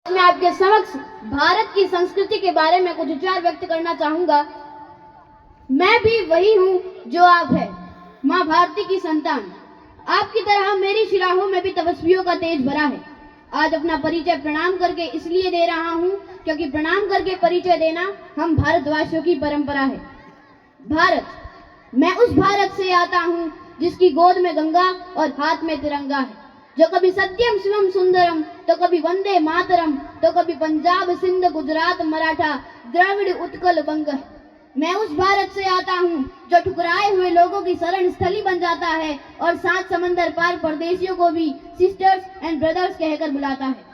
मैं आपके समक्ष भारत की संस्कृति के बारे में कुछ विचार व्यक्त करना चाहूंगा। मैं भी वही हूँ जो आप है, माँ भारती की संतान। आपकी तरह मेरी शिराहों में भी तपस्वियों का तेज भरा है। आज अपना परिचय प्रणाम करके इसलिए दे रहा हूँ क्योंकि प्रणाम करके परिचय देना हम भारतवासियों की परंपरा है। भारत, मैं उस भारत से आता हूँ जिसकी गोद में गंगा और हाथ में तिरंगा है, जो कभी सत्यम शिवम सुंदरम तो कभी वंदे मातरम तो कभी पंजाब सिंध गुजरात मराठा द्रविड़ उत्कल बंग है। मैं उस भारत से आता हूँ जो ठुकराए हुए लोगों की शरण स्थली बन जाता है और 7 समंदर पार परदेशियों को भी सिस्टर्स एंड ब्रदर्स कहकर बुलाता है।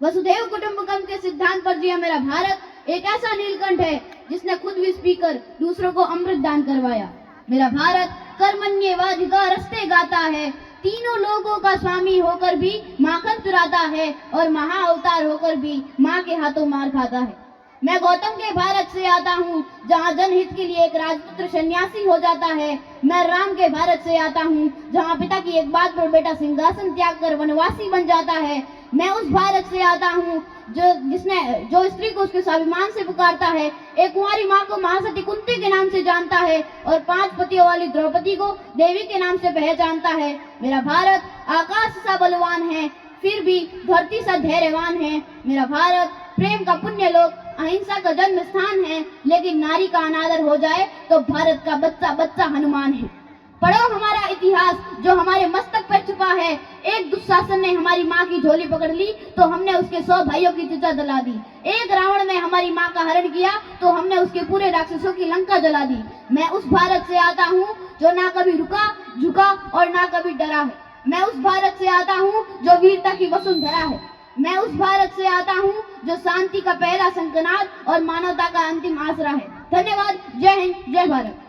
वसुधैव कुटुंबकम के सिद्धांत पर जिया मेरा भारत एक ऐसा नीलकंठ है जिसने खुद विष पीकर दूसरों को अमृत दान करवाया। मेरा भारत कर्मण्येवाधिकारस्ते गाता है, तीनों लोगों का स्वामी होकर भी माखन चुराता है और महा अवतार होकर भी माँ के हाथों मार खाता है। मैं गौतम के भारत से आता हूँ जहाँ जनहित के लिए एक राजपुत्र सन्यासी हो जाता है। मैं राम के भारत से आता हूँ जहाँ पिता की एक बात पर बेटा सिंहासन त्याग कर वनवासी बन जाता है। मैं उस भारत से आता हूँ जो स्त्री को उसके स्वाभिमान से पुकारता है, एक कुंवारी माँ को महासती कुंती के नाम से जानता है और 5 पतियों वाली द्रौपदी को देवी के नाम से पहचानता है। मेरा भारत आकाश सा बलवान है फिर भी धरती सा धैर्यवान है। मेरा भारत प्रेम का पुण्य लोक, अहिंसा का जन्म स्थान है, लेकिन नारी का अनादर हो जाए तो भारत का बच्चा बच्चा हनुमान है। पढ़ो हमारा इतिहास जो हमारे मस्तक पर छुपा है। एक दुशासन ने हमारी माँ की झोली पकड़ ली तो हमने उसके 100 भाइयों की चिता जला दी। एक रावण ने हमारी माँ का हरण किया तो हमने उसके पूरे राक्षसों की लंका जला दी। मैं उस भारत से आता हूँ जो ना कभी रुका झुका और ना कभी डरा है। मैं उस भारत से आता हूँ जो वीरता की वसुंधरा है। मैं उस भारत से आता हूँ जो शांति का पहला शंखनाद और मानवता का अंतिम आसरा है। धन्यवाद। जय हिंद, जय भारत।